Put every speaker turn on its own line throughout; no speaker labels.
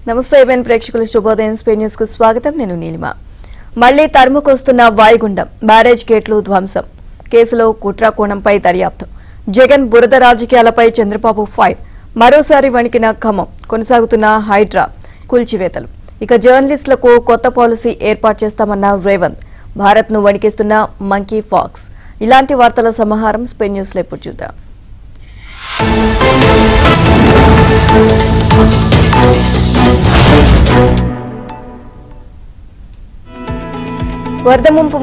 నమస్తే ఏబిఎన్ ప్రేక్షకుల శుభోదయం స్పే న్యూస్ కు స్వాగతం. నేను నీలిమ. మళ్లీ తరుముకొస్తున్న వాయుగుండం, బ్యారేజ్ గేట్లు ధ్వంసం, కేసులో కుట్ర కోణంపై దర్యాప్తు, జగన్ బురద రాజకీయాలపై చంద్రబాబు ఫైర్, మరోసారి వణికిన ఖమ్మం, కొనసాగుతున్న హైడ్రా కూల్చివేతలు. ఇక జర్నలిస్టులకు కొత్త పాలసీ ఏర్పాటు చేస్తామన్న రేవంత్, భారత్ ను వణికిస్తున్న మంకీ ఫాక్స్. ఇలాంటి వార్తల సమాహారం స్పే న్యూస్ లో ఇప్పుడు చూద్దాం. వరద ముంపు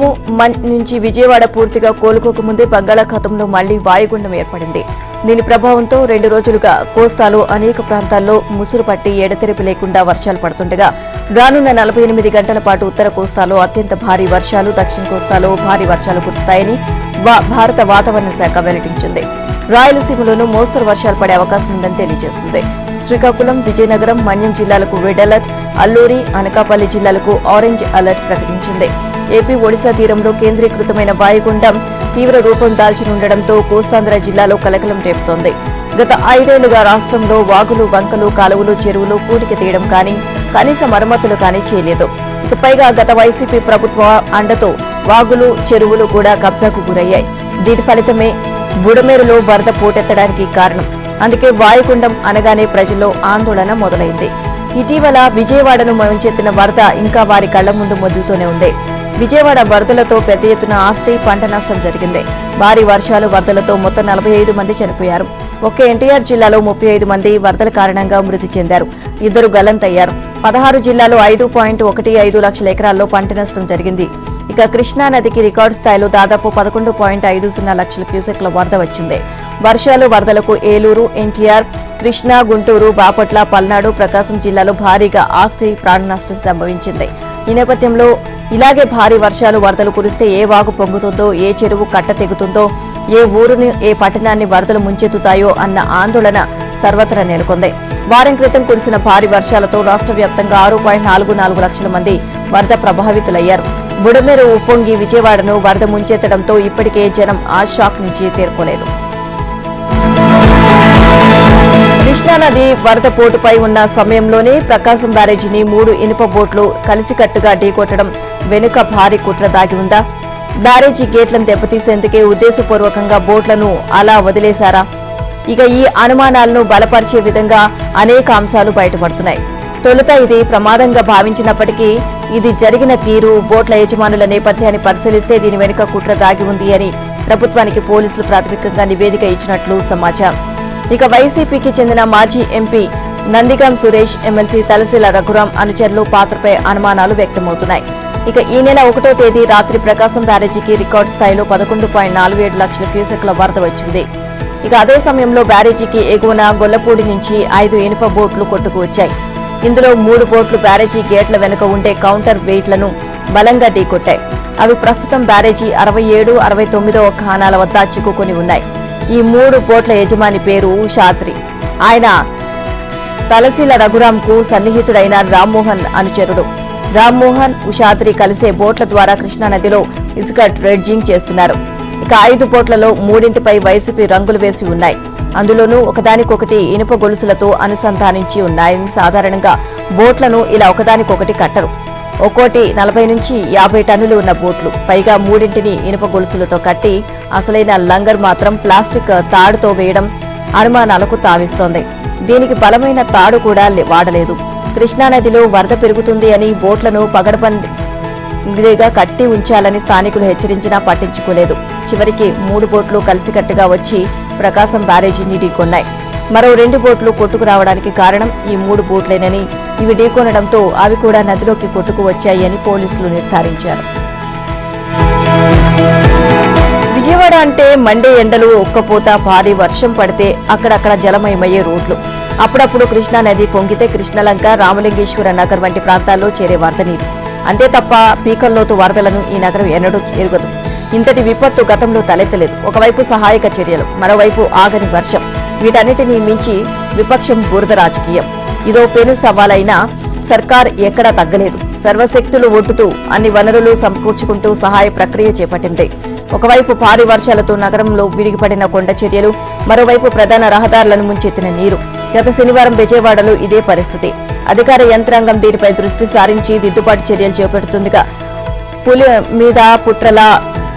నుంచి విజయవాడ పూర్తిగా కోలుకోకముందే బంగాళాఖాతంలో మళ్లీ వాయుగుండం ఏర్పడింది. దీని ప్రభావంతో 2 రోజులుగా కోస్తాలో అనేక ప్రాంతాల్లో ముసురు పట్టి ఎడతెరిపి లేకుండా వర్షాలు పడుతుండగా రానున్న 48 గంటల పాటు ఉత్తర కోస్తాలో అత్యంత భారీ వర్షాలు, దక్షిణ కోస్తాలో భారీ వర్షాలు కురుస్తాయని భారత వాతావరణ శాఖ వెల్లడించింది. రాయలసీమలోనూ మోస్తరు వర్షాలు పడే అవకాశం ఉందని తెలియజేసింది. శ్రీకాకుళం, విజయనగరం, మన్యం జిల్లాలకు రెడ్ అలర్ట్, అల్లూరి, అనకాపల్లి జిల్లాలకు ఆరెంజ్ అలర్ట్ ప్రకటించింది. ఏపీ, ఒడిశా తీరంలో కేంద్రీకృతమైన వాయుగుండం తీవ్ర రూపం దాల్చినుండటంతో కోస్తాంధ్ర జిల్లాలో కలకలం రేపుతోంది. గత 5 ఏళ్లుగా రాష్ట్రంలో వాగులు, వంకలు, కాలువలు, చెరువులు పూడికి తీయడం కానీ కనీస మరమ్మతులు కానీ చేయలేదు. ఇక పైగా గత వైసీపీ ప్రభుత్వ అండతో వాగులు, చెరువులు కూడా కబ్జాకు గురయ్యాయి. దీని ఫలితమే బుడమేరులో వరద పోటెత్తడానికి కారణం. అందుకే వాయుగుండం అనగానే ప్రజల్లో ఆందోళన మొదలైంది. ఇటీవల విజయవాడను ముంచెత్తిన వరద ఇంకా వారి కళ్ల ముందు మొదలుతూనే ఉంది. విజయవాడ వరదలతో పెద్ద ఎత్తున ఆస్తి, పంట నష్టం జరిగింది. భారీ వర్షాలు, వరదలతో మొత్తం 45 మంది చనిపోయారు. ఒక్క ఎన్టీఆర్ జిల్లాలో 35 మంది వరదల కారణంగా మృతి చెందారు. 2 గల్లంతయ్యారు. 16 జిల్లాలో 5.15 లక్షల ఎకరాల్లో పంట నష్టం జరిగింది. ఇక కృష్ణా నదికి రికార్డు స్థాయిలో దాదాపు 11.50 లక్షల క్యూసెక్ల వరద వచ్చింది. వర్షాలు, వరదలకు ఏలూరు, ఎన్టీఆర్, కృష్ణా, గుంటూరు, బాపట్ల, పల్నాడు, ప్రకాశం జిల్లాలో భారీగా ఆస్తి, ప్రాణ నష్టం సంభవించింది. ఈ నేపథ్యంలో ఇలాగే భారీ వర్షాలు, వరదలు కురిస్తే ఏ వాగు పొంగుతుందో, ఏ చెరువు కట్ట తెగుతుందో, ఏ ఊరుని, ఏ పట్టణాన్ని వరదలు ముంచెత్తుతాయో అన్న ఆందోళన సర్వత్రా నెలకొంది. వారం క్రితం కురిసిన భారీ వర్షాలతో రాష్ట్ర వ్యాప్తంగా 6.44 లక్షల మంది వరద ప్రభావితులయ్యారు. బుడమేరు ఉప్పొంగి విజయవాడను వరద ముంచెత్తడంతో ఇప్పటికే జనం ఆ షాక్ నుంచి తేరుకోలేదు. కృష్ణానది వరద పోటుపై ఉన్న సమయంలోనే ప్రకాశం బ్యారేజీని 3 ఇనుప బోట్లు కలిసికట్టుగా ఢీకొట్టడం వెనుక భారీ కుట్ర దాగి ఉందా? బ్యారేజీ గేట్లను దెబ్బతీసేందుకే ఉద్దేశపూర్వకంగా బోట్లను అలా వదిలేశారా? ఇక ఈ అనుమానాలను బలపరిచే విధంగా అనేక అంశాలు బయటపడుతున్నాయి. తొలుత ఇది ప్రమాదంగా భావించినప్పటికీ ఇది జరిగిన తీరు, బోట్ల యజమానుల నేపథ్యాన్ని పరిశీలిస్తే దీని వెనుక కుట్ర దాగి ఉంది అని ప్రభుత్వానికి పోలీసులు ప్రాథమికంగా నివేదిక ఇచ్చినట్లు సమాచారం. ఇక వైసీపీకి చెందిన మాజీ ఎంపీ నందిగం సురేష్, ఎమ్మెల్సీ తలశీల రఘురాం అనుచరులు పాత్రపై అనుమానాలు వ్యక్తమవుతున్నాయి. ఇక ఈ నెల 1వ తేదీ రాత్రి ప్రకాశం బ్యారేజీకి రికార్డు స్థాయిలో 11.47 లక్షల క్యూసెక్ల వరద వచ్చింది. ఇక అదే సమయంలో బ్యారేజీకి ఎగువన గొల్లపూడి నుంచి 5 ఇనుప బోట్లు కొట్టుకు వచ్చాయి. ఇందులో 3 బోట్లు బ్యారేజీ గేట్ల వెనుక ఉండే కౌంటర్ వెయిట్లను బలంగా ఢీకొట్టాయి. అవి ప్రస్తుతం బ్యారేజీ 67, 69వ ఖానాల వద్ద చిక్కుకొని ఉన్నాయి. ఈ 3 బోట్ల యజమాని పేరు షాద్రి. ఆయన తలశీల రఘురాంకు సన్నిహితుడైన రామ్మోహన్ అనుచరుడు. రామ్మోహన్, ఉషాద్రి కలిసే బోట్ల ద్వారా కృష్ణానదిలో ఇసుక డ్రెడ్జింగ్ చేస్తున్నారు. ఇక 5 బోట్లలో 3ంటిపై వైసీపీ రంగులు వేసి ఉన్నాయి. అందులోనూ ఒకదానికొకటి ఇనుప గొలుసులతో అనుసంధానించి ఉన్నాయని. సాధారణంగా బోట్లను ఇలా ఒకదానికొకటి కట్టరు. ఒక్కోటి 40 నుంచి 50 టన్నులు ఉన్న బోట్లు, పైగా 3ంటిని ఇనుప గొలుసులతో కట్టి అసలైన లంగర్ మాత్రం ప్లాస్టిక్ తాడుతో వేయడం అనుమానాలకు తావిస్తోంది. దీనికి బలమైన తాడు కూడా వాడలేదు. కృష్ణానదిలో వరద పెరుగుతుంది అని బోట్లను పగడబందీగా కట్టి ఉంచాలని స్థానికులు హెచ్చరించినా పట్టించుకోలేదు. చివరికి 3 బోట్లు కలిసికట్టుగా వచ్చి ప్రకాశం బ్యారేజీని ఢీకొన్నాయి. మరో 2 బోట్లు కొట్టుకు రావడానికి కారణం ఈ 3 బోట్లేనని, ఇవి ఢీకొనడంతో అవి కూడా నదిలోకి కొట్టుకు వచ్చాయి అని పోలీసులు నిర్ధారించారు. విజయవాడ అంటే మండే ఎండలు, ఒక్కపోత, భారీ వర్షం పడితే అక్కడక్కడ జలమయమయ్యే రోడ్లు. అప్పుడప్పుడు కృష్ణానది పొంగితే కృష్ణలంక, రామలింగేశ్వర నగర్ వంటి ప్రాంతాల్లో చేరే వరద నీరు. అంతే తప్ప పీకల్లోతు వరదలను ఈ నగరం ఎన్నడూ ఎరుగదు. ఇంతటి విపత్తు గతంలో తలెత్తలేదు. ఒకవైపు సహాయక చర్యలు, మరోవైపు ఆగని వర్షం. వీటన్నిటినీ మించి విపక్షం బురద రాజకీయం. ఇదో పెను సవాలైనా సర్కార్ ఎక్కడా తగ్గలేదు. సర్వశక్తులు ఒడ్డుతూ అన్ని వనరులు సమకూర్చుకుంటూ సహాయ ప్రక్రియ చేపట్టింది. ఒకవైపు భారీ వర్షాలతో నగరంలో విరిగిపడిన కొండ చర్యలు, మరోవైపు ప్రధాన రహదారులను ముంచెత్తిన నీరు. గత శనివారం విజయవాడలో ఇదే పరిస్థితి. అధికార యంత్రాంగం దీనిపై దృష్టి సారించి దిద్దుబాటు చర్యలు చేపడుతుందిగా పులి మీద పుట్రల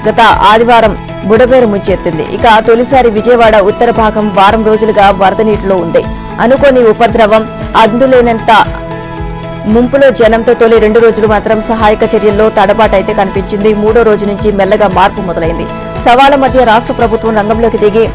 గత ఆదివారం బుడమేరు ముంచెత్తింది. ఇక తొలిసారి విజయవాడ ఉత్తర భాగం వారం రోజులుగా వరద నీటిలో ఉంది. అనుకోని ఉపద్రవం, అందులేనంత ముంపులో జనంతో తొలి 2 రోజులు మాత్రం సహాయక చర్యల్లో తడబాటైతే కనిపించింది. 3వ రోజు నుంచి మెల్లగా మార్పు మొదలైంది. సవాళ్ల మధ్య రాష్ట్ర ప్రభుత్వం రంగంలోకి దిగి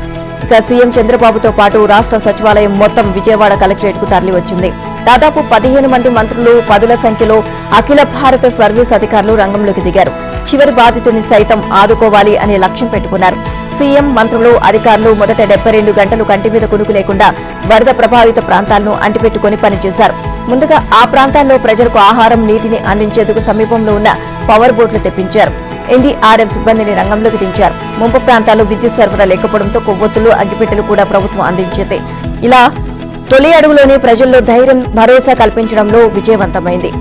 ఇక సీఎం చంద్రబాబుతో పాటు రాష్ట్ర సచివాలయం మొత్తం విజయవాడ కలెక్టరేట్ కు తరలివచ్చింది. దాదాపు 15 మంది మంత్రులు, 10ల సంఖ్యలో అఖిల భారత సర్వీస్ అధికారులు రంగంలోకి దిగారు. చివరి బాధితుని సైతం ఆదుకోవాలి అనే లక్ష్యం పెట్టుకున్నారు. సీఎం, మంత్రులు, అధికారులు మొదట 72 గంటలు కంటి మీద కునుకు లేకుండా వరద ప్రభావిత ప్రాంతాలను అంటిపెట్టుకుని పనిచేశారు. ముందుగా ఆ ప్రాంతాల్లో ప్రజలకు ఆహారం, నీటిని అందించేందుకు సమీపంలో ఉన్న పవర్ బోట్లు తెప్పించారు. ఎన్డీఆర్ఎఫ్ సిబ్బందిని రంగంలోకి దించారు. ముంపు ప్రాంతాల్లో విద్యుత్ సరఫరా లేకపోవడంతో కొవ్వొత్తులు, అగ్గిపెట్టెలు కూడా ప్రభుత్వం అందించింది. ఇలా తొలి అడుగులోనే ప్రజల్లో ధైర్యం, భరోసా కల్పించడంలో విజయవంతమైంది.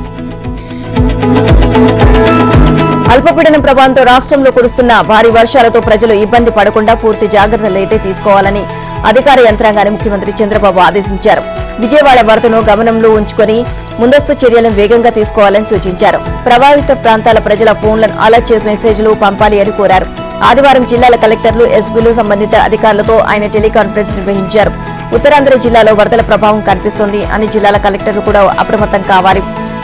అల్పపీడనం ప్రభావంతో రాష్ట్రంలో కురుస్తున్న భారీ వర్షాలతో ప్రజలు ఇబ్బంది పడకుండా పూర్తి జాగ్రత్తలైతే తీసుకోవాలని అధికార యంత్రాంగాన్ని ముఖ్యమంత్రి చంద్రబాబు ఆదేశించారు. విజయవాడ వరదను గమనంలో ఉంచుకుని ముందస్తు చర్యలను వేగంగా తీసుకోవాలని సూచించారు. ప్రభావిత ప్రాంతాల ప్రజల ఫోన్లను అలర్ట్ మెసేజ్లు పంపాలి అని కోరారు. ఆదివారం జిల్లాల కలెక్టర్లు, ఎస్పీలు, సంబంధిత అధికారులతో ఆయన టెలికాన్ఫరెన్స్ నిర్వహించారు. ఉత్తరాంధ్ర జిల్లాలో వరదల ప్రభావం కనిపిస్తోంది. అన్ని జిల్లాల కలెక్టర్లు కూడా అప్రమత్తం కావాలి.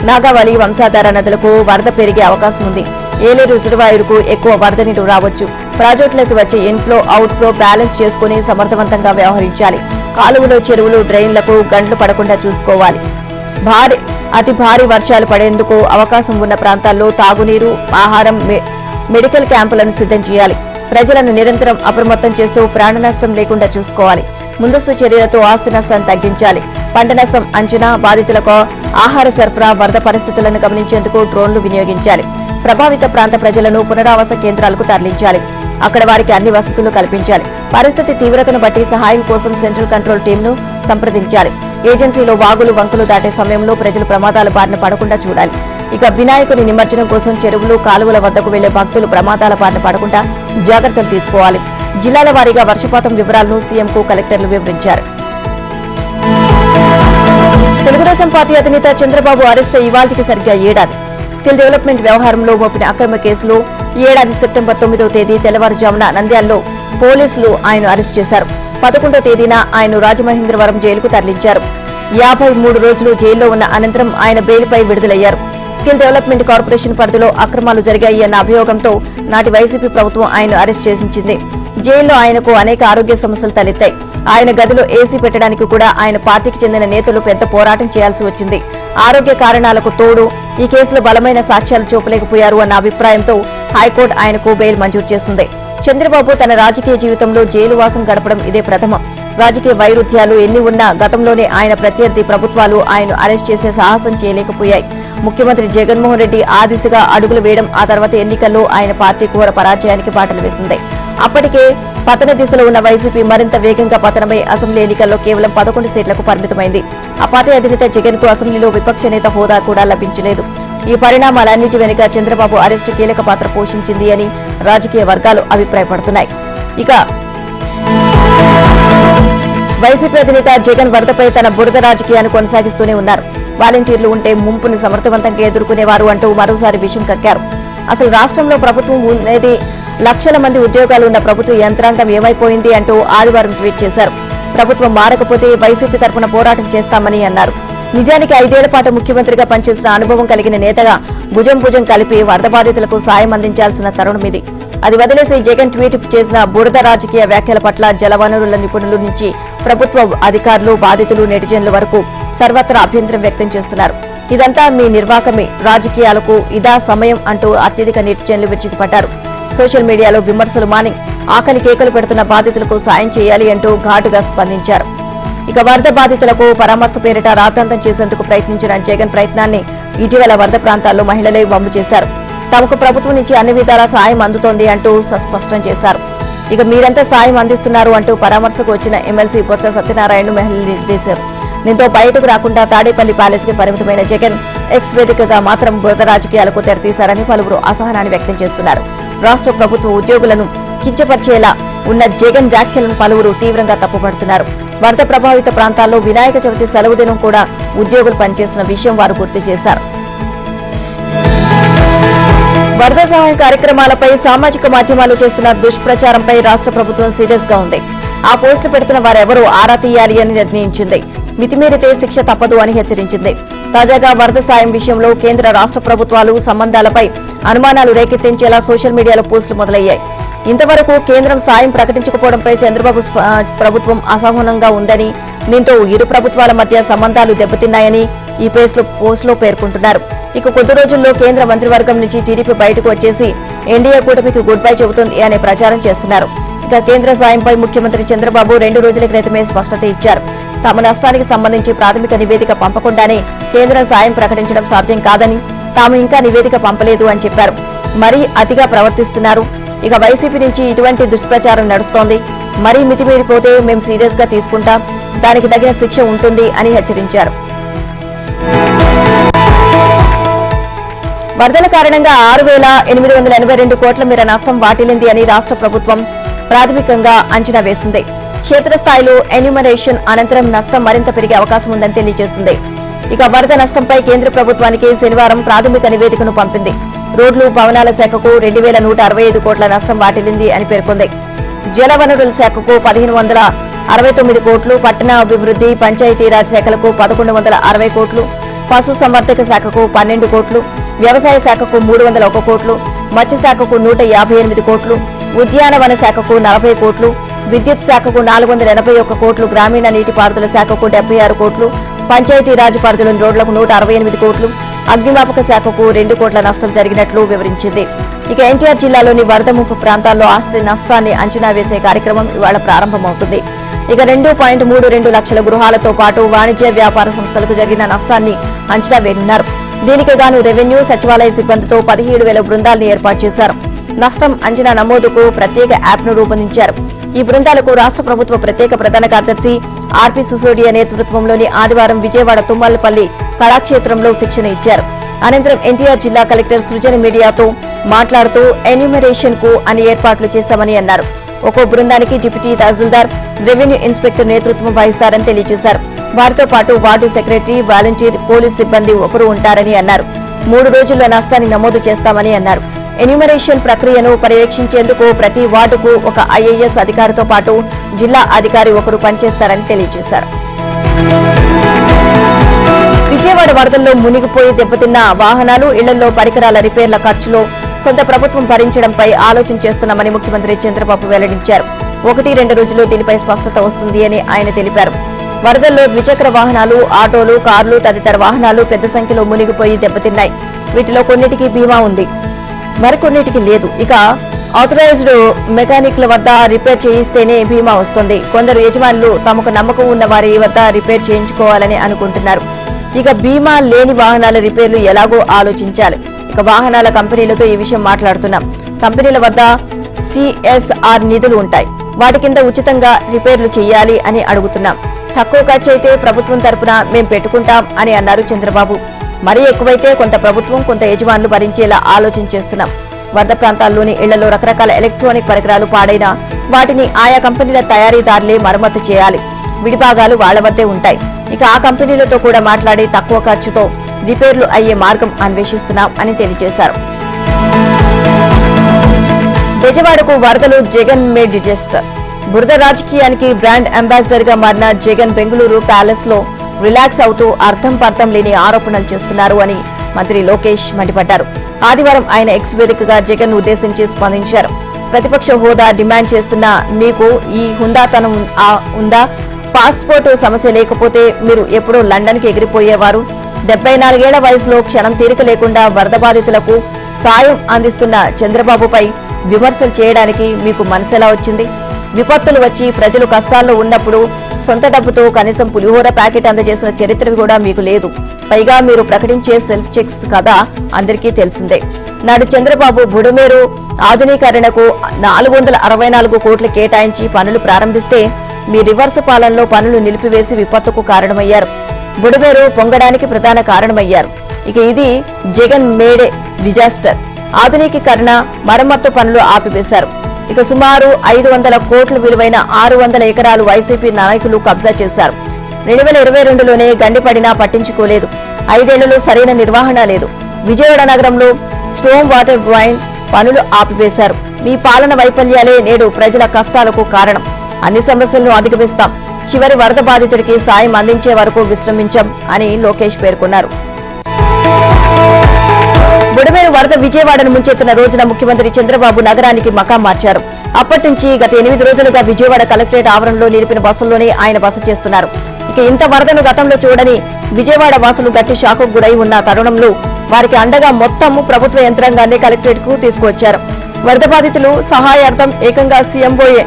నాగావళి, వంశాధార నదులకు వరద పెరిగే అవకాశం ఉంది. ఏలేరు రిజర్వాయర్కు ఎక్కువ వరద నీరు రావచ్చు. ప్రాజెక్టులోకి వచ్చే ఇన్ఫ్లో, అవుట్ఫ్లో బ్యాలెన్స్ చేసుకుని సమర్థవంతంగా వ్యవహరించాలి. కాలువలు, చెరువులు, డ్రైన్లకు గంటలు పడకుండా చూసుకోవాలి. అతి భారీ వర్షాలు పడేందుకు అవకాశం ఉన్న ప్రాంతాల్లో తాగునీరు, ఆహారం, మెడికల్ క్యాంపులను సిద్ధం చేయాలి. ప్రజలను నిరంతరం అప్రమత్తం చేస్తూ ప్రాణ నష్టం లేకుండా చూసుకోవాలి. ముందస్తు చర్యలతో ఆస్తి నష్టాన్ని తగ్గించాలి. పంట నష్టం అంచనా, బాధితులకు ఆహార సరఫరా, వరద పరిస్థితులను గమనించేందుకు డ్రోన్లు వినియోగించాలి. ప్రభావిత ప్రాంత ప్రజలను పునరావాస కేంద్రాలకు తరలించాలి. అక్కడ వారికి అన్ని వసతులు కల్పించాలి. పరిస్థితి తీవ్రతను బట్టి సహాయం కోసం సెంట్రల్ కంట్రోల్ టీంను సంప్రదించాలి. ఏజెన్సీలో వాగులు, వంకలు దాటే సమయంలో ప్రజలు ప్రమాదాల బారిన పడకుండా చూడాలి. ఇక వినాయకుని నిమజ్జనం కోసం చెరువులు, కాలువల వద్దకు వెళ్లే భక్తులు ప్రమాదాల బారిన పడకుండా జాగ్రత్తలు తీసుకోవాలి. జిల్లాల వారీగా వర్షపాతం వివరాలను సీఎంకు కలెక్టర్లు వివరించారు. తెలుగుదేశం పార్టీ అధినేత చంద్రబాబు అరెస్ట్ ఇవాళ్టికి సరిగ్గా ఏడాది. స్కిల్ డెవలప్మెంట్ వ్యవహారంలో మోపిన అక్రమ కేసులో ఈ ఏడాది సెప్టెంబర్ 9వ తేదీ తెల్లవారుజామున నంద్యాలలో పోలీసులు ఆయన అరెస్ట్ చేశారు. 11వ తేదీన ఆయన రాజమహేంద్రవరం జైలుకు తరలించారు. 53 రోజులు జైల్లో ఉన్న అనంతరం ఆయన బెయిల్పై విడుదలయ్యారు. స్కిల్ డెవలప్మెంట్ కార్పొరేషన్ పరిధిలో అక్రమాలు జరిగాయి అన్న అభియోగంతో నాటి వైసీపీ ప్రభుత్వం ఆయన అరెస్ట్ చేసించింది. జైల్లో ఆయనకు అనేక ఆరోగ్య సమస్యలు తలెత్తాయి. ఆయన గదిలో ఏసీ పెట్టడానికి కూడా ఆయన పార్టీకి చెందిన నేతలు పెద్ద పోరాటం చేయాల్సి వచ్చింది. ఆరోగ్య కారణాలకు తోడు ఈ కేసులో బలమైన సాక్ష్యాలు చూపలేకపోయారు అన్న అభిప్రాయంతో హైకోర్టు ఆయనకు బెయిల్ మంజూరు చేసింది. చంద్రబాబు తన రాజకీయ జీవితంలో జైలు వాసం గడపడం ఇదే ప్రథమం. రాజకీయ వైరుధ్యాలు ఎన్ని ఉన్నా గతంలోనే ఆయన ప్రత్యర్థి ప్రభుత్వాలు ఆయన అరెస్ట్ చేసే సాహసం చేయలేకపోయాయి. ముఖ్యమంత్రి జగన్మోహన్ రెడ్డి ఆ దిశగా అడుగులు వేయడం, ఆ తర్వాత ఎన్నికల్లో ఆయన పార్టీ ఘోర పరాజయానికి బాటలు వేసింది. అప్పటికే పతన దిశలో ఉన్న వైసీపీ మరింత వేగంగా పతనమై అసెంబ్లీ ఎన్నికల్లో కేవలం 11 సీట్లకు పరిమితమైంది. ఆ పార్టీ అధినేత జగన్ కు అసెంబ్లీలో విపక్ష నేత హోదా కూడా లభించలేదు. ఈ పరిణామాలన్నిటి వెనుక చంద్రబాబు అరెస్టు కీలక పాత్ర పోషించింది అని రాజకీయ వర్గాలు అభిప్రాయపడుతున్నాయి. ఇక వైసీపీ అధినేత జగన్ వరదపై తన బురద రాజకీయాన్ని కొనసాగిస్తూనే ఉన్నారు. వాలంటీర్లు ఉంటే ముంపును సమర్థవంతంగా ఎదుర్కొనేవారు అంటూ మరోసారి విషయం కక్కారు. అసలు రాష్ట్రంలో ప్రభుత్వం ఉండేది, లక్షల మంది ఉద్యోగాలు ఉన్న ప్రభుత్వ యంత్రాంగం ఏమైపోయింది అంటూ ఆదివారం ట్వీట్ చేశారు. ప్రభుత్వం మారకపోతే వైసీపీ తరఫున పోరాటం చేస్తామని అన్నారు. నిజానికి 5 ఏళ్ల పాటు ముఖ్యమంత్రిగా పనిచేసిన అనుభవం కలిగిన నేతగా భుజం కలిపి వరద బాధితులకు సాయం అందించాల్సిన తరుణం ఇది. అది వదిలేసి జగన్ ట్వీట్ చేసిన బురద రాజకీయ వ్యాఖ్యల పట్ల జలవనరుల నిపుణుల నుంచి ప్రభుత్వ అధికారులు, బాధితులు, నెటిజన్ల వరకు సర్వత్రా అభ్యంతరం వ్యక్తం చేస్తున్నారు. ఇదంతా మీ నిర్వాకమే, రాజకీయాలకు ఇదా సమయం అంటూ అత్యధిక నెటిజన్లు విరుచుకుపడ్డారు. సోషల్ మీడియాలో విమర్శలు మాని ఆకలి కేకలు పెడుతున్న బాధితులకు సాయం చేయాలి అంటూ ఘాటుగా స్పందించారు. ఇక వరద బాధితులకు పరామర్శ పేరిట రాద్ధాంతం చేసేందుకు ప్రయత్నించిన జగన్ ప్రయత్నాన్ని ఇటీవల వరద ప్రాంతాల్లో మహిళలే వమ్ము చేశారు. తమకు ప్రభుత్వం నుంచి అన్ని విధాలా సాయం అందుతోంది అంటూ స్పష్టం చేశారు. ఇక మీరంతా సాయం అందిస్తున్నారు అంటూ పరామర్శకు వచ్చిన ఎమ్మెల్సీ బొత్స సత్యనారాయణను మహిళలు నిలదీశారు. దీంతో బయటకు రాకుండా తాడేపల్లి ప్యాలెస్ కి పరిమితమైన జగన్ ఎక్స్ వేదికగా మాత్రం బురద రాజకీయాలకు తెరతీశారని పలువురు అసహనాన్ని వ్యక్తం చేస్తున్నారు. రాష్ట్ర ప్రభుత్వ ఉద్యోగులను కించపరిచేలా ఉన్న జగన్ వ్యాఖ్యలను పలువురు తీవ్రంగా తప్పుపడుతున్నారు. వరద ప్రభావిత ప్రాంతాల్లో వినాయక చవితి సెలవు దినం కూడా ఉద్యోగులు పనిచేసిన విషయం వారు గుర్తు చేశారు. వరద సహాయ కార్యక్రమాలపై సామాజిక మాధ్యమాలు చేస్తున్న దుష్ప్రచారంపై రాష్ట్ర ప్రభుత్వం సీరియస్ గా ఉంది. ఆ పోస్టులు పెడుతున్న వారెవరూ ఆరా తీయాలి అని నిర్ణయించింది. మితిమీరితే శిక్ష తప్పదు అని హెచ్చరించింది. తాజాగా వరద సాయం విషయంలో కేంద్ర రాష్ట్ర ప్రభుత్వాలు సంబంధాలపై అనుమానాలు రేకెత్తించేలా సోషల్ మీడియాలో పోస్టులు మొదలయ్యాయి. ఇంతవరకు కేంద్రం సాయం ప్రకటించకపోవడంపై చంద్రబాబు ప్రభుత్వం అసహనంగా ఉందని, దీంతో ఇరు ప్రభుత్వాల మధ్య సంబంధాలు దెబ్బతిన్నాయని ఈ పోస్టులో పేర్కొంటున్నారు. ఇక కొద్ది రోజుల్లో కేంద్ర మంత్రివర్గం నుంచి టీడీపీ బయటకు వచ్చేసి ఎన్డీఏ కూటమికి గుడ్ బై చెబుతోంది అనే ప్రచారం చేస్తున్నారు. ఇక కేంద్ర సాయంపై ముఖ్యమంత్రి చంద్రబాబు 2 రోజుల క్రితమే స్పష్టత ఇచ్చారు. తమ నష్టానికి సంబంధించి ప్రాథమిక నివేదిక పంపకుండానే కేంద్రం సాయం ప్రకటించడం సాధ్యం కాదని, తాము ఇంకా నివేదిక పంపలేదు అని చెప్పారు. మరీ అతిగా ప్రవర్తిస్తున్నారు. ఇక వైసీపీ నుంచి ఇటువంటి దుష్ప్రచారం నడుస్తోంది. మరీ మితిమీరిపోతే మేం సీరియస్ గా తీసుకుంటాం, దానికి తగిన శిక్ష ఉంటుంది అని హెచ్చరించారు. వరదల కారణంగా 6,882 కోట్ల మేర నష్టం వాటిల్లింది అని రాష్ట్ర ప్రభుత్వం ప్రాథమికంగా అంచనా వేసింది. క్షేత్రస్థాయిలో ఎన్యూమరేషన్ అనంతరం నష్టం మరింత పెరిగే అవకాశం ఉందని తెలియజేసింది. ఇక వరద నష్టంపై కేంద్ర ప్రభుత్వానికి శనివారం ప్రాథమిక నివేదికను పంపింది. రోడ్లు, భవనాల శాఖకు 2,165 కోట్ల నష్టం వాటిల్లింది అని పేర్కొంది. జలవనరుల శాఖకు 1,569 కోట్లు, పట్టణ అభివృద్ధి, పంచాయతీరాజ్ శాఖలకు 1,160 కోట్లు, పశు సంవర్ధక శాఖకు 12 కోట్లు, వ్యవసాయ శాఖకు 301 కోట్లు, మత్స్య శాఖకు 158 కోట్లు, ఉద్యానవన శాఖకు 40 కోట్లు, విద్యుత్ శాఖకు 481 కోట్లు, గ్రామీణ నీటిపారుదల శాఖకు 76 కోట్లు, పంచాయతీరాజ్ పరిధిలోని రోడ్లకు 168 కోట్లు, అగ్నిమాపక శాఖకు 2 కోట్ల నష్టం జరిగినట్లు వివరించింది. ఇక ఎన్టీఆర్ జిల్లాలోని వరద ముంపు ప్రాంతాల్లో ఆస్తి నష్టాన్ని అంచనా వేసే కార్యక్రమం ఇవాళ ప్రారంభమవుతుంది. ఇక 2.32 లక్షల గృహాలతో పాటు వాణిజ్య వ్యాపార సంస్థలకు జరిగిన నష్టాన్ని అంచనా వేయనున్నారు. దీనికి గాను రెవెన్యూ, సచివాలయ సిబ్బందితో 17,000 బృందాలను ఏర్పాటు చేశారు. నష్టం అంచనా నమోదుకు ప్రత్యేక యాప్ను రూపొందించారు. ఈ బృందాలకు రాష్ట్ర ప్రభుత్వ ప్రత్యేక ప్రధాన కార్యదర్శి ఆర్పి సిసోడియా నేతృత్వంలోని ఆదివారం విజయవాడ తుమ్మలపల్లి కళాక్షేత్రంలో శిక్షణ ఇచ్చారు. అనంతరం ఎన్టీఆర్ జిల్లా కలెక్టర్ సృజన మీడియాతో మాట్లాడుతూ ఎన్యూమరేషన్ కు అన్ని ఏర్పాట్లు చేశామని అన్నారు. ఒక్కో బృందానికి డిప్యూటీ తహసీల్దార్, రెవెన్యూ ఇన్స్పెక్టర్ నేతృత్వం వహిస్తారని తెలియజేశారు. వారితో పాటు వార్డు సెక్రటరీ, వాలంటీర్, పోలీస్ సిబ్బంది ఒకరు ఉంటారని అన్నారు. 3 రోజుల్లో నష్టాన్ని నమోదు చేస్తామని అన్నారు. ఎన్యూమరేషన్ ప్రక్రియను పర్యవేక్షించేందుకు ప్రతి వార్డుకు ఒక ఐఏఎస్ అధికారితో పాటు జిల్లా అధికారి ఒకరు పనిచేస్తారని తెలియజేశారు. విజయవాడ వరదల్లో మునిగిపోయి దెబ్బతిన్న వాహనాలు, ఇళ్లలో పరికరాల రిపేర్ల ఖర్చులో కొంత ప్రభుత్వం భరించడంపై ఆలోచన చేస్తున్నామని ముఖ్యమంత్రి చంద్రబాబు వెల్లడించారు. 1-2 రోజుల్లో దీనిపై స్పష్టత వస్తుంది అని ఆయన తెలిపారు. వరదల్లో ద్విచక్ర వాహనాలు, ఆటోలు, కార్లు తదితర వాహనాలు పెద్ద సంఖ్యలో మునిగిపోయి దెబ్బతిన్నాయి. వీటిలో కొన్నిటికి బీమా ఉంది, మరికొన్నిటికి లేదు. ఇక ఆథరైజ్డ్ మెకానిక్ల వద్ద రిపేర్ చేయిస్తేనే బీమా వస్తుంది. కొందరు యజమానులు తమకు నమ్మకం ఉన్న వారి వద్ద రిపేర్ చేయించుకోవాలని అనుకుంటున్నారు. ఇక బీమా లేని వాహనాల రిపేర్లు ఎలాగో ఆలోచించాలి. ఇక వాహనాల కంపెనీలతో ఈ విషయం మాట్లాడుతున్నాం. కంపెనీల వద్ద CSR నిధులు ఉంటాయి, వాటి కింద ఉచితంగా రిపేర్లు చేయాలి అని అడుగుతున్నాం. తక్కువ ఖర్చు అయితే ప్రభుత్వం తరపున మేం పెట్టుకుంటాం అని అన్నారు చంద్రబాబు. మరీ ఎక్కువైతే కొంత ప్రభుత్వం, కొంత యజమానులు భరించేలా ఆలోచన చేస్తున్నాం. వరద ప్రాంతాల్లోని ఇళ్లలో రకరకాల ఎలక్ట్రానిక్ పరికరాలు పాడైనా వాటిని ఆయా కంపెనీల తయారీదారులే మరమ్మతు చేయాలి. విడిభాగాలు వాళ్ల వద్దే ఉంటాయి. ఇక ఆ కంపెనీలతో కూడా మాట్లాడి తక్కువ ఖర్చుతో రిపేర్లు అయ్యే మార్గం అన్వేషిస్తున్నాం అని తెలియజేశారు. బెజవాడకు వరదలు జగన్ మేడ్ డిజాస్టర్. బురద రాజకీయానికి బ్రాండ్ అంబాసిడర్ గా మారిన జగన్ బెంగళూరు ప్యాలెస్ లో రిలాక్స్ అవుతూ అర్థం పర్థం లేని ఆరోపణలు చేస్తున్నారు అని మంత్రి లోకేష్ మండిపడ్డారు. ఆదివారం ఆయన ఎక్స్ వేదికగా జగన్ ఉద్దేశించి స్పందించారు. ప్రతిపక్ష హోదా డిమాండ్ చేస్తున్న మీకు ఈ హుందాతనం ఉందా? పాస్పోర్టు సమస్య లేకపోతే మీరు ఎప్పుడో లండన్కి ఎగిరిపోయేవారు. 74 ఏళ్ల వయసులో క్షణం తీరిక లేకుండా వరద బాధితులకు సాయం అందిస్తున్న చంద్రబాబుపై విమర్శలు చేయడానికి మీకు మనసెలా వచ్చింది? విపత్తులు వచ్చి ప్రజలు కష్టాల్లో ఉన్నప్పుడు సొంత డబ్బుతో కనీసం పులిహోర ప్యాకెట్ అందజేసిన చరిత్ర కూడా మీకు లేదు. పైగా మీరు ప్రకటించే సెల్ఫ్ చెక్స్ కదా అందరికీ తెలిసిందే. నాడు చంద్రబాబు బుడమేరు ఆధునీకరణకు 464 కోట్లు కేటాయించి పనులు ప్రారంభిస్తే మీ రివర్స్ పాలనలో పనులు నిలిపివేసి విపత్తుకు కారణమయ్యారు. బుడమేరు పొంగడానికి ప్రధాన కారణమయ్యారు. ఇక ఇది జగన్ మేడ్ డిజాస్టర్. ఆధునికీకరణ, మరమ్మత్తు పనులు ఆపివేశారు. ఇక సుమారు 500 కోట్ల విలువైన 600 ఎకరాలు వైసీపీ నాయకులు కబ్జా చేశారు. 2022లోనే గండిపడినా పట్టించుకోలేదు. 5 ఏళ్లలో సరైన నిర్వహణ లేదు. విజయవాడ నగరంలో స్టోమ్ వాటర్ డ్రైన్ పనులు ఆపివేశారు. మీ పాలన వైఫల్యాలే నేడు ప్రజల కష్టాలకు కారణం. అన్ని సమస్యలను అధిగమిస్తాం. చివరి వరద బాధితుడికి సాయం అందించే వరకు విశ్రమించాం అని లోకేష్ పేర్కొన్నారు. బుడమేరు వరద విజయవాడను ముంచెత్తిన రోజున ముఖ్యమంత్రి చంద్రబాబు నగరానికి మకాం మార్చారు. అప్పటి నుంచి గత 8 రోజులుగా విజయవాడ కలెక్టరేట్ ఆవరణలో నిలిపిన బస్సుల్లోనే ఆయన బస చేస్తున్నారు. ఇక ఇంత వరదను గతంలో చూడని విజయవాడ వాసులు గట్టి షాకుకు గురై ఉన్న తరుణంలో వారికి అండగా మొత్తం ప్రభుత్వ యంత్రాంగాన్ని కలెక్టరేట్ కు తీసుకువచ్చారు. వరద బాధితులు సహాయార్థం ఏకంగా సీఎంఓఏ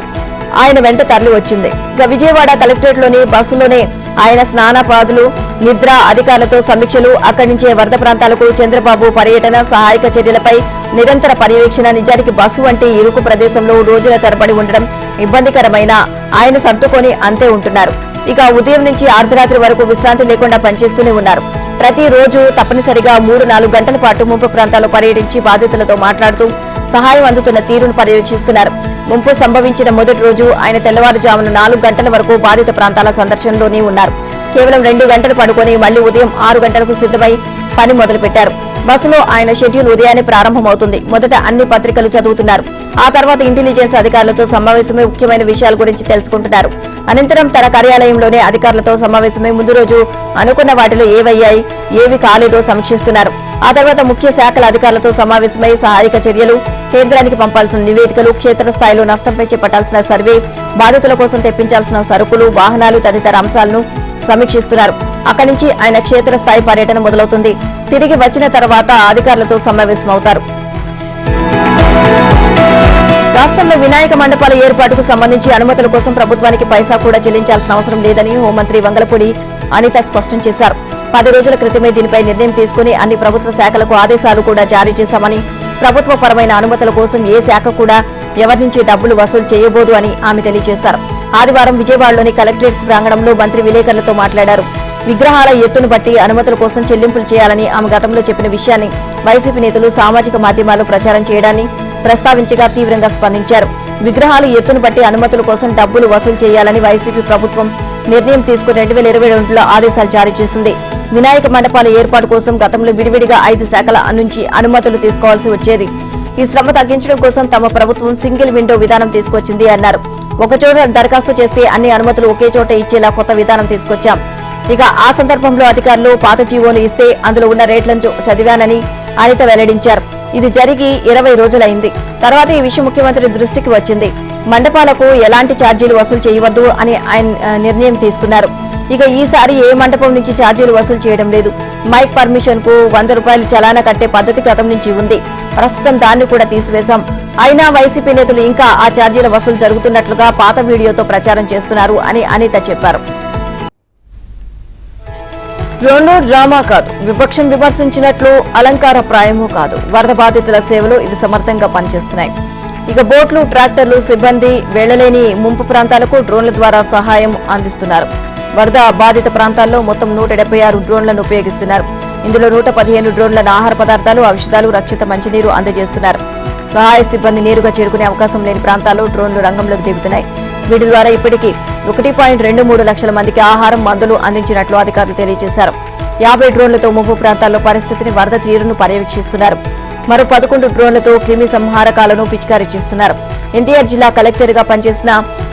ఆయన వెంట తరలి వచ్చింది. ఇక విజయవాడ కలెక్టరేట్ లోని బస్సులోనే ఆయన స్నానపాదులు, నిద్ర, అధికారులతో సమీక్షలు, అక్కడి నుంచే వరద ప్రాంతాలకు చంద్రబాబు పర్యటన, సహాయక చర్యలపై నిరంతర పర్యవేక్షణ. నిజానికి బస్సు వంటి ఇరుకు ప్రదేశంలో రోజుల తరబడి ఉండడం ఇబ్బందికరమైన ఆయన సర్దుకొని అంతే ఉంటున్నారు. ఇక ఉదయం నుంచి అర్ధరాత్రి వరకు విశ్రాంతి లేకుండా పనిచేస్తూనే ఉన్నారు. ప్రతిరోజు తప్పనిసరిగా 3-4 గంటల పాటు ముంపు ప్రాంతాల్లో పర్యటించి బాధితులతో మాట్లాడుతూ సహాయం అందుతున్న తీరును పర్యవేక్షిస్తున్నారు. ముంపు సంభవించిన మొదటి రోజు ఆయన తెల్లవారుజామున 4 గంటల వరకు బాధిత ప్రాంతాల సందర్శనలోనే ఉన్నారు. కేవలం 2 గంటలు పడుకొని మళ్లీ ఉదయం 6 గంటలకు సిద్ధమై పని మొదలుపెట్టారు. బస్సులో ఆయన షెడ్యూల్ ఉదయాన్నే ప్రారంభమవుతుంది. మొదట అన్ని పత్రికలు చదువుతున్నారు. ఆ తర్వాత ఇంటెలిజెన్స్ అధికారులతో సమావేశమై ముఖ్యమైన విషయాల గురించి తెలుసుకుంటున్నారు. అనంతరం తన కార్యాలయంలోనే అధికారులతో సమావేశమై ముందు రోజు అనుకున్న వాటిలో ఏవయ్యాయి, ఏవి కాలేదో సమీక్షిస్తున్నారు. ఆ తర్వాత ముఖ్య శాఖల అధికారులతో సమావేశమై సహాయక చర్యలు, కేంద్రానికి పంపాల్సిన నివేదికలు, క్షేత్రస్థాయిలో నష్టంపై చేపట్టాల్సిన సర్వే, బాధితుల కోసం తెప్పించాల్సిన సరుకులు, వాహనాలు తదితర అంశాలను సమీక్షిస్తున్నారు. అక్కడి నుంచి ఆయన క్షేత్రస్థాయి పర్యటన మొదలవుతుంది. తిరిగి వచ్చిన తర్వాత అధికారులతో సమావేశమవుతారు. రాష్ట్రంలో వినాయక మండపాల ఏర్పాటుకు సంబంధించి అనుమతుల కోసం ప్రభుత్వానికి పైసా కూడా చెల్లించాల్సిన అవసరం లేదని హోంమంత్రి వంగలపూడి అనిత స్పష్టం చేశారు. 10 రోజుల క్రితమే దీనిపై నిర్ణయం తీసుకుని అన్ని ప్రభుత్వ శాఖలకు ఆదేశాలు కూడా జారీ చేశామని, ప్రభుత్వ పరమైన అనుమతుల కోసం ఏ శాఖ కూడా ఎవరి నుంచి డబ్బులు వసూలు చేయబోదు అని ఆమె తెలియజేశారు. ఆదివారం విజయవాడలోని కలెక్టరేట్ ప్రాంగణంలో మంత్రి విలేకరులతో మాట్లాడారు. విగ్రహాల ఎత్తును బట్టి అనుమతుల కోసం చెల్లింపులు చేయాలని ఆమె గతంలో చెప్పిన విషయాన్ని వైసీపీ నేతలు సామాజిక మాధ్యమాల్లో ప్రచారం చేయడాన్ని ప్రస్తావించగా తీవ్రంగా స్పందించారు. విగ్రహాల ఎత్తును బట్టి అనుమతుల కోసం డబ్బులు వసూలు చేయాలని వైసీపీ ప్రభుత్వం నిర్ణయం తీసుకుని 2022లో ఆదేశాలు జారీ చేసింది. వినాయక మండపాల ఏర్పాటు కోసం గతంలో విడివిడిగా 5 శాఖల నుంచి అనుమతులు తీసుకోవాల్సి వచ్చేది. ఈ శ్రమ తగ్గించడం కోసం తమ ప్రభుత్వం సింగిల్ విండో విధానం తీసుకొచ్చింది అన్నారు. ఒకచోట దరఖాస్తు చేస్తే అన్ని అనుమతులు ఒకే చోట ఇచ్చేలా కొత్త విధానం తీసుకొచ్చాం. ఇక ఆ సందర్భంలో అధికారులు పాత జీవోను ఇస్తే అందులో ఉన్న రేట్లను చదివానని అనిత వెల్లడించారు. ఇది జరిగి 20 రోజులైంది. తర్వాత ఈ విషయం ముఖ్యమంత్రి దృష్టికి వచ్చింది. మండపాలకు ఎలాంటి ఛార్జీలు వసూలు చేయవద్దు అని ఆయన నిర్ణయం తీసుకున్నారు. ఇక ఈసారి ఏ మండపం నుంచి ఛార్జీలు వసూలు చేయడం లేదు. మైక్ పర్మిషన్ కు 100 రూపాయలు చలానా కట్టే పద్ధతి గతం నుంచి ఉంది. ప్రస్తుతం దాన్ని కూడా తీసివేశాం. అయినా వైసీపీ నేతలు ఇంకా ఆ ఛార్జీల వసూలు జరుగుతున్నట్లుగా పాత వీడియోతో ప్రచారం చేస్తున్నారు అని అనిత చెప్పారు. డ్రోన్లు డ్రామా కాదు, విపక్షం విమర్శించినట్లు అలంకార ప్రాయమూ కాదు. వరద బాధితుల సేవలో ఇవి సమర్థంగా పనిచేస్తున్నాయి. ఇక బోట్లు, ట్రాక్టర్లు, సిబ్బంది వెళ్లలేని ముంపు ప్రాంతాలకు డ్రోన్ల ద్వారా సహాయం అందిస్తున్నారు. వరద బాధిత ప్రాంతాల్లో మొత్తం 176 డ్రోన్లను ఉపయోగిస్తున్నారు. ఇందులో 115 డ్రోన్లను ఆహార పదార్థాలు, ఔషధాలు, రక్షిత మంచినీరు అందజేస్తున్నారు. సహాయ సిబ్బంది నేరుగా చేరుకునే అవకాశం లేని ప్రాంతాల్లో డ్రోన్లు రంగంలోకి దిగుతున్నాయి. వీటి ద్వారా ఇప్పటికీ 1.23 లక్షల మందికి ఆహారం, మందులు అందించినట్లు అధికారులు తెలియజేశారు. 50 డ్రోన్లతో ముంపు ప్రాంతాల్లో పరిస్థితిని, వరద తీరును పర్యవేక్షిస్తున్నారు. మరో 11 డ్రోన్లతో క్రిమి సంహారకాలను పిచికారీ చేస్తున్నారు. ఎన్టీఆర్ జిల్లా కలెక్టర్ గా పనిచేసిన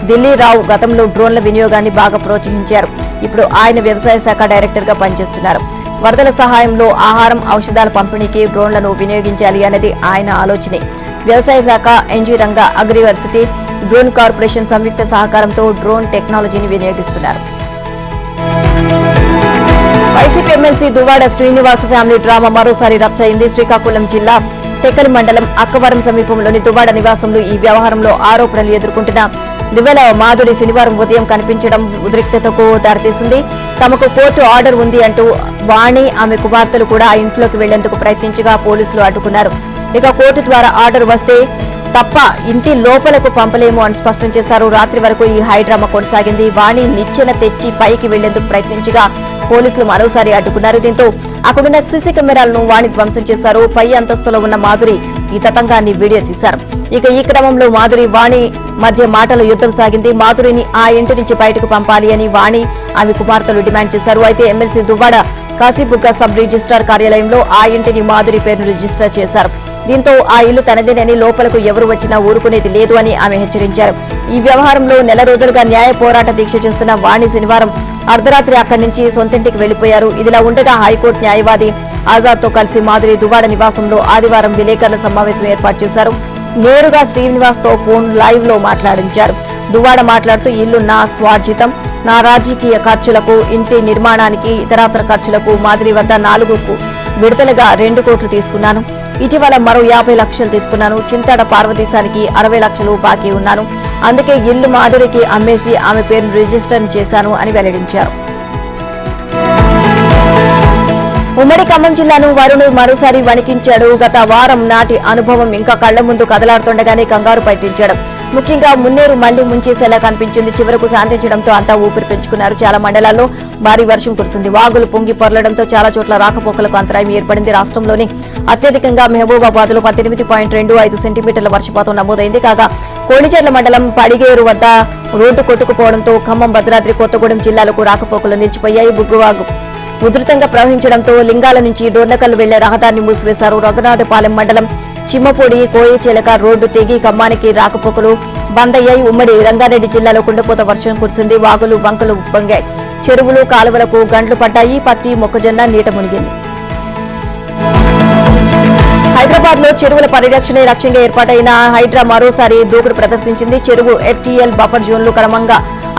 ఢిల్లీరావు గతంలో డ్రోన్ల వినియోగాన్ని బాగా ప్రోత్సహించారు. ఇప్పుడు ఆయన వ్యవసాయ శాఖ డైరెక్టర్ గా పనిచేస్తున్నారు. వరదల సహాయంలో ఆహారం, ఔషధాల పంపిణీకి డ్రోన్లను వినియోగించాలి అనేది ఆయన ఆలోచనే. వ్యవసాయ శాఖ, ఎన్జీ రంగ, అగ్రివర్సిటీ, డ్రోన్ కార్పొరేషన్ సంయుక్త సహకారంతో డ్రోన్ టెక్నాలజీని వినియోగిస్తున్నారు. YCP MLC Duvvada Srinivas family drama మరోసారి రచ్చయింది. శ్రీకాకుళం జిల్లా టెక్కలి మండలం అక్కవరం సమీపంలోని దువ్వాడ నివాసంలో ఈ వ్యవహారంలో ఆరోపణలు ఎదుర్కొంటున్న దివ్వెల మాధురి శనివారం ఉదయం కనిపించడం ఉద్రిక్తతకు దారితీసింది. తమకు కోర్టు ఆర్డర్ ఉంది అంటూ వాణి, ఆమె కుమార్తెలు కూడా ఆ ఇంట్లోకి వెళ్లేందుకు ప్రయత్నించగా పోలీసులు అడ్డుకున్నారు. ఇక కోర్టు ద్వారా ఆర్డర్ వస్తే తప్ప ఇంటి లోపలకు పంపలేము అని స్పష్టం చేశారు. రాత్రి వరకు ఈ హైడ్రామా కొనసాగింది. వాణి నిచ్చెన తెచ్చి పైకి వెళ్లేందుకు ప్రయత్నించగా పోలీసులు మరోసారి అడ్డుకున్నారు. దీంతో అక్కడున్న సీసీ కెమెరాలను వాణి ధ్వంసం చేశారు. పై అంతస్తులో ఉన్న మాధురి ఈ తతంగాన్ని వీడియో తీశారు. ఇక ఈ క్రమంలో మాధురి వాణి మధ్య మాటల యుద్ధం సాగింది. మాధురిని ఆ ఇంటి నుంచి బయటకు పంపాలి అని వాణి ఆమె కుమార్తెలు డిమాండ్ చేశారు. అయితే MLC Duvvada Kashibugga sub registrar కార్యాలయంలో ఆ ఇంటిని మాధురి పేరును రిజిస్టర్ చేశారు. దీంతో ఆ ఇల్లు తనదేనని, లోపలకు ఎవరు వచ్చినా ఊరుకునేది లేదు అని ఆమె హెచ్చరించారు. ఈ వ్యవహారంలో నెల రోజులుగా న్యాయ పోరాట దీక్ష చేస్తున్న వాణి శనివారం అర్ధరాత్రి అక్కడి నుంచి సొంతింటికి వెళ్లిపోయారు. ఇదిలా ఉండగా హైకోర్టు న్యాయవాది ఆజాద్ తో కలిసి మాధురి దువ్వాడ నివాసంలో ఆదివారం విలేకరుల సమావేశం ఏర్పాటు చేశారు. నేరుగా శ్రీనివాస్ తో ఫోన్ లైవ్ లో మాట్లాడించారు. దువ్వాడ మాట్లాడుతూ ఇల్లు నా స్వార్జితం, నా రాజకీయ ఖర్చులకు, ఇంటి నిర్మాణానికి, ఇతరత్ర ఖర్చులకు మాధురి వద్ద 4 విడతలుగా 2 కోట్లు తీసుకున్నాను. ఇటీవల మరో 50 లక్షలు తీసుకున్నాను. చింతాడ పార్వతీశానికి 60 లక్షలు బాకీ ఉన్నాను. అందుకే ఇల్లు మాధురికి అమ్మేసి ఆమె పేరును రిజిస్టర్ చేశాను అని వెల్లడించారు. ఉమ్మడి ఖమ్మం జిల్లాను వరుణ్ మరోసారి వణికించాడు. గత వారం నాటి అనుభవం ఇంకా కళ్ల ముందు కదలాడుతుండగానే కంగారు పట్టించాడు. ముఖ్యంగా మున్నేరు మళ్లీ ముంచేసేలా కనిపించింది. చివరకు శాంతించడంతో అంతా ఊపిరి పెంచుకున్నారు. చాలా మండలాల్లో భారీ వర్షం కురిసింది. వాగులు పొంగి పొరలడంతో చాలా చోట్ల రాకపోకలకు అంతరాయం ఏర్పడింది. రాష్ట్రంలోని అత్యధికంగా మహబూబాబాద్ లో 18.25 సెంటీమీటర్ల వర్షపాతం నమోదైంది. కాగా కోణిచెర్ల మండలం పడిగేరు వద్ద రోడ్డు కొట్టుకుపోవడంతో ఖమ్మం, భద్రాద్రి కొత్తగూడెం జిల్లాలకు రాకపోకలు నిలిచిపోయాయి. బుగ్గువాగు ఉధృతంగా ప్రవహించడంతో లింగాల నుంచి డోర్నకల్లు వెళ్లే రహదారిని మూసివేశారు. రఘునాథపాలెం మండలం చిమ్మపూడి కోయచేలక రోడ్డు తెగి ఖమ్మానికి రాకపోకలు బంద్ అయ్యాయి. ఉమ్మడి రంగారెడ్డి జిల్లాలో కుండపోత వర్షం కురిసింది. వాగులు, వంకలు ఉప్పొంగాయి. చెరువులు, కాలువలకు గంటలు పడ్డాయి. పత్తి, మొక్కజొన్న నీట మునిగింది. హైదరాబాద్ లో చెరువుల పరిరక్షణే లక్ష్యంగా ఏర్పాటైన హైడ్రా మరోసారి దూకుడు ప్రదర్శించింది. చెరువు FTL బఫర్ జోన్లు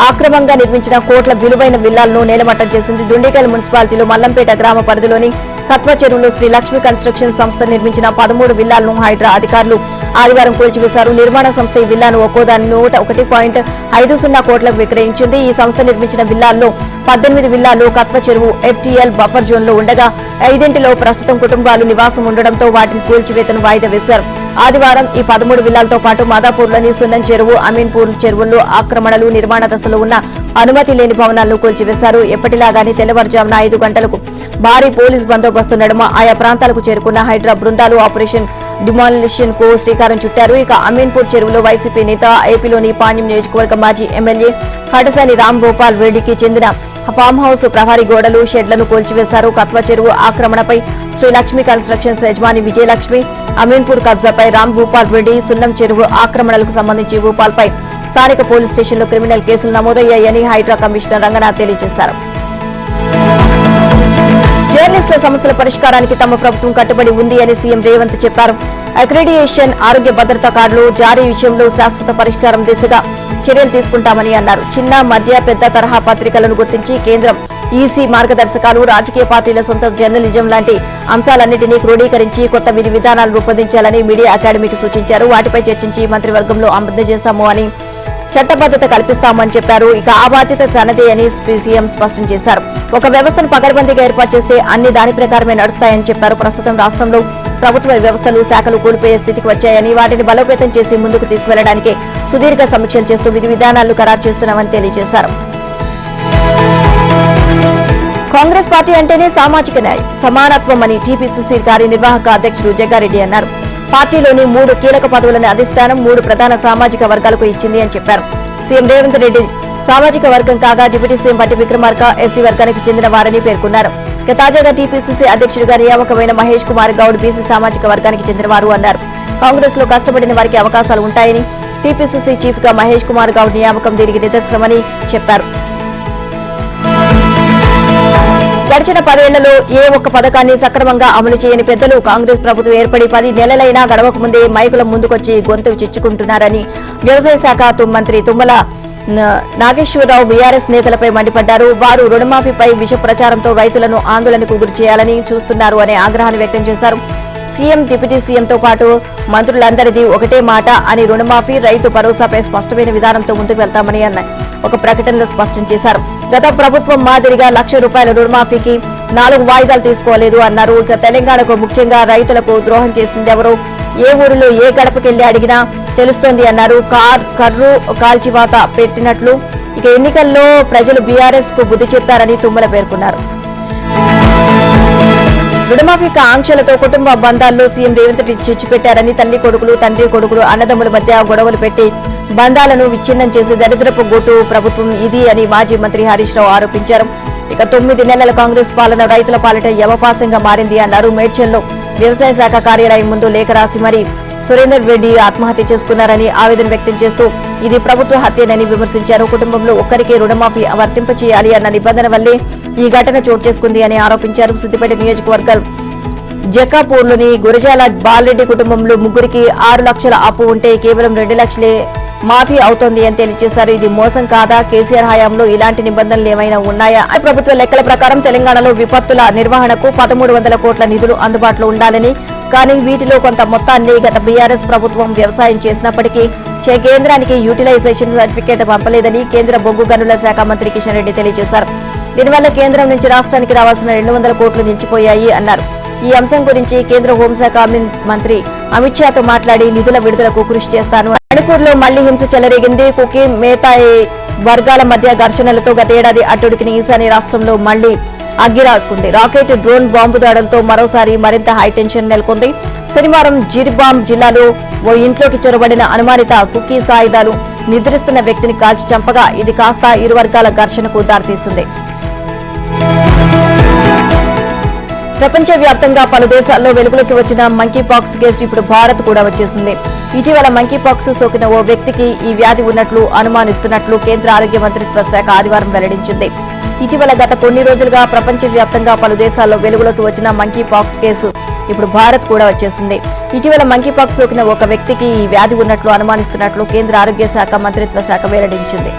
అక్రమంగా నిర్మించిన కోట్ల విలువైన విల్లాలను నేలమట్టం చేసింది. దుండిగల్ మున్సిపాలిటీలో మల్లంపేట గ్రామ పరిధిలోని కత్వ చెరువులో శ్రీ లక్ష్మీ కన్స్ట్రక్షన్ సంస్థ నిర్మించిన 13 విల్లాలను హైడ్రా అధికారులు ఆదివారం కూల్చివేశారు. నిర్మాణ సంస్థ ఈ విల్లాను ఒక్కోదాన్ని 101.50 కోట్లకు విక్రయించింది. ఈ సంస్థ నిర్మించిన విల్లాల్లో 18 విల్లాలు కత్వ చెరువు FTL బఫర్ జోన్ లో ఉండగా 5 ప్రస్తుతం కుటుంబాలు నివాసం ఉండడంతో వాటిని కూల్చివేతను వాయిదా వేశారు. ఆదివారం ఈ 13 విల్లాలతో పాటు మాదాపూర్లోని సున్నం చెరువు, అమీన్పూర్ చెరువుల్లో ఆక్రమణలు, నిర్మాణ దశలో ఉన్న అనుమతి లేని భవనాలను కూల్చివేశారు. ఎప్పటిలాగానే తెల్లవారుజామున 5 గంటలకు భారీ పోలీస్ బందోబస్తు నడుమ ఆయా ప్రాంతాలకు చేరుకున్న హైడ్రా బృందాలు ఆపరేషన్ డిమాలిషన్ కు శ్రీకారం చుట్టారు. ఇక అమీన్పూర్ చెరువులో వైసీపీ నేత, ఏపీలోని పాణ్యం నియోజకవర్గ మాజీ ఎమ్మెల్యే కటసాని రామ్ గోపాల్ రెడ్డికి చెందిన ఫామ్ హౌస్ ప్రహరీ గోడలు, షెడ్లను కూల్చివేశారు. కత్వ చెరువు ఆక్రమణపై శ్రీ లక్ష్మీ కన్స్ట్రక్షన్స్ యజమాని విజయలక్ష్మి, అమీన్పూర్ కబ్జాపై రామ్ భూపాల్ రెడ్డి, సున్నం చెరువు ఆక్రమణలకు సంబంధించి భూపాల్ పై స్థానిక పోలీస్ స్టేషన్లో క్రిమినల్ కేసులు నమోదయ్యాయని హైడ్రా కమిషనర్ రంగనాథ్ తెలియజేశారు. జర్నలిస్టుల సమస్యల పరిష్కారానికి తమ ప్రభుత్వం కట్టుబడి ఉంది అని సీఎం రేవంత్ చెప్పారు. అక్రిడియేషన్, ఆరోగ్య భద్రతా కార్డులు జారీ విషయంలో శాశ్వత పరిష్కారం దిశగా చర్యలు తీసుకుంటామని అన్నారు. చిన్న, మధ్య, పెద్ద తరహా పత్రికలను గుర్తించి కేంద్రం, ఈసీ మార్గదర్శకాలు, రాజకీయ పార్టీల సొంత జర్నలిజం లాంటి అంశాలన్నింటినీ క్రోడీకరించి కొత్త విధి విధానాలు రూపొందించాలని మీడియా అకాడమీకి సూచించారు. వాటిపై చర్చించి మంత్రివర్గంలో అందజేస్తాము అని, చట్టబద్దత కల్పిస్తామని చెప్పారు. ఇక ఆ బాధ్యత తనదే అని సీఎం స్పష్టం చేశారు. ఒక వ్యవస్థను పకడ్బందీగా ఏర్పాటు చేస్తే అన్ని దాని ప్రకారమే నడుస్తాయని చెప్పారు. ప్రస్తుతం రాష్ట్రంలో ప్రభుత్వ వ్యవస్థలు, శాఖలు కోల్పోయే స్థితికి వచ్చాయని, వాటిని బలోపేతం చేసి ముందుకు తీసుకువెళ్లడానికి సుదీర్ఘ సమీక్షలు చేస్తూ విధి విధానాలను ఖరారు చేస్తున్నామని తెలియజేశారు. కాంగ్రెస్ పార్టీ అంటేనే సామాజిక న్యాయం, సమానత్వం అని టీపీసీసీ కార్యనిర్వాహక అధ్యక్షుడు జగ్గారెడ్డి అన్నారు. పార్టీలోని 3 కీలక పదవులను అధిష్టానం 3 ప్రధాన సామాజిక వర్గాలకు ఇచ్చింది అని చెప్పారు. సీఎం రేవంత్ రెడ్డి సామాజిక వర్గం కాగా deputy CM Bhatti Vikramarka SC వర్గానికి చెందిన వారని పేర్కొన్నారు. ఇక తాజాగా టీపీసీసీ అధ్యక్షుడిగా నియామకమైన మహేష్ కుమార్ గౌడ్ బీసీ సామాజిక వర్గానికి చెందినవారు అన్నారు. కాంగ్రెస్ లో కష్టపడిన వారికి అవకాశాలు ఉంటాయని, టీపీసీసీ చీఫ్ గా మహేష్ కుమార్ గౌడ్ నియామకం దీనికి నిదర్శనమని చెప్పారు. గడిచిన 10 ఏళ్లలో ఏ ఒక్క పథకాన్ని సక్రమంగా అమలు చేయని పెద్దలు కాంగ్రెస్ ప్రభుత్వం ఏర్పడి 10 నెలలైనా గడవక ముందే మైకుల ముందుకొచ్చి గొంతు చిచ్చుకుంటున్నారని వ్యవసాయ శాఖ మంత్రి తుమ్మల నాగేశ్వరరావు బీఆర్ఎస్ నేతలపై మండిపడ్డారు. వారు రుణమాఫీపై విష ప్రచారంతో రైతులను ఆందోళనకు గురి చేయాలని చూస్తున్నారు అనే ఆగ్రహాన్ని వ్యక్తం చేశారు. సీఎం, డిప్యూటీ సీఎంతో పాటు మంత్రులందరిది ఒకటే మాట అని, రుణమాఫీ, రైతు భరోసాపై స్పష్టమైన విధానంతో ముందుకు వెళ్తామని ఒక ప్రకటనలో స్పష్టం చేశారు. గత ప్రభుత్వం మాదిరిగా ₹1,00,000 రుణమాఫీకి 4 వాయిదాలు తీసుకోలేదు అన్నారు. ఇక తెలంగాణకు, ముఖ్యంగా రైతులకు ద్రోహం చేసిందెవరో ఏ ఊరిలో ఏ గడపకెళ్లి అడిగినా తెలుస్తోంది అన్నారు. కర్రు కాల్చివాత పెట్టినట్లు ఇక ఎన్నికల్లో ప్రజలు బీఆర్ఎస్ కు బుద్ధి చెప్పారని తుమ్మల పేర్కొన్నారు. రుణమాఫీ ఆంక్షలతో కుటుంబ బంధాల్లో సీఎం రేవంత్ రెడ్డి చిచ్చుపెట్టారని తండ్రి కొడుకులు అన్నదమ్ముల మధ్య గొడవలు పెట్టి బంధాలను విచ్ఛిన్నం చేసి దరిద్రపు గొట్టు ప్రభుత్వం ఇది అని మాజీ మంత్రి హరీష్ రావు ఆరోపించారు. ఇక 9 నెలల కాంగ్రెస్ పాలన రైతుల పాలిట యమపాసంగా మారింది అన్నారు. మేడ్చల్లో వ్యవసాయ శాఖ కార్యాలయం ముందు లేఖ రాసి మరి సురేందర్ రెడ్డి ఆత్మహత్య చేసుకున్నారని ఆవేదన వ్యక్తం చేస్తూ ఇది ప్రభుత్వ హత్యనని విమర్శించారు. కుటుంబంలో ఒక్కరికే రుణమాఫీ వర్తింపచేయాలి అన్న నిబంధన వల్లే ఈ ఘటన చోటు చేసుకుంది అని ఆరోపించారు. సిద్దిపేట నియోజకవర్గం జకాపూర్లోని గురజాల బాలరెడ్డి కుటుంబంలో ముగ్గురికి 6 లక్షల అప్పు ఉంటే కేవలం 2 లక్షలే మాఫీ అవుతోంది అని తెలియజేశారు. ఇది మోసం కాదా? కేసీఆర్ హయాంలో ఇలాంటి నిబంధనలు ఏమైనా ఉన్నాయా? ప్రభుత్వ లెక్కల ప్రకారం తెలంగాణలో విపత్తుల నిర్వహణకు 1300 కోట్ల నిధులు అందుబాటులో ఉండాలని, కానీ వీటిలో కొంత మొత్తాన్ని గత బీఆర్ఎస్ ప్రభుత్వం వ్యవసాయం చేసినప్పటికీ కేంద్రానికి యూటిలైజేషన్ సర్టిఫికేట్ పంపలేదని కేంద్ర బొగ్గు గనుల శాఖ మంత్రి కిషన్ రెడ్డి తెలియజేశారు. దీనివల్ల కేంద్రం నుంచి రాష్ట్రానికి రావాల్సిన 200 కోట్లు నిలిచిపోయాయి అన్నారు. ఈ అంశం గురించి కేంద్ర హోంశాఖ మంత్రి అమిత్ షాతో మాట్లాడి నిధుల విడుదలకు కృషి చేస్తాను. మణిపూర్లో మళ్లీ హింస చెలరేగింది. కుకీ మేతాయి వర్గాల మధ్య ఘర్షణలతో గతేడాది అట్టుడికిన ఈశాన్య రాష్ట్రంలో మళ్లీ అగ్గిరాసుకుంది. రాకెట్, డ్రోన్ బాంబు దాడులతో మరోసారి మరింత హైటెన్షన్ నెలకొంది. శనివారం జిరిబామ్ జిల్లాలో ఓ ఇంట్లోకి చొరబడిన అనుమానిత కుకీ సాయుధాలు నిద్రిస్తున్న వ్యక్తిని కాల్చి చంపగా ఇది కాస్త ఇరు వర్గాల ఘర్షణకు దారితీసింది. ప్రపంచవ్యాప్తంగా పలు దేశాల్లో వెలుగులోకి వచ్చిన మంకీపాక్స్ కేసు ఇప్పుడు భారత్ కూడా వచ్చేసింది. ఇటీవల మంకీపాక్స్ సోకిన ఓ వ్యక్తికి ఈ వ్యాధి ఉన్నట్లు అనుమానిస్తున్నట్లు కేంద్ర ఆరోగ్య మంత్రిత్వ శాఖ ఆదివారం వెల్లడించింది. ఇటీవల గత కొన్ని రోజులుగా ప్రపంచవ్యాప్తంగా పలు దేశాల్లో వెలుగులోకి వచ్చిన మంకీపాక్స్ కేసు ఇప్పుడు భారత్ కూడా వచ్చేసింది. ఇటీవల మంకీపాక్స్ సోకిన ఒక వ్యక్తికి ఈ వ్యాధి ఉన్నట్లు అనుమానిస్తున్నట్లు కేంద్ర ఆరోగ్య శాఖ మంత్రిత్వ శాఖ వెల్లడించింది.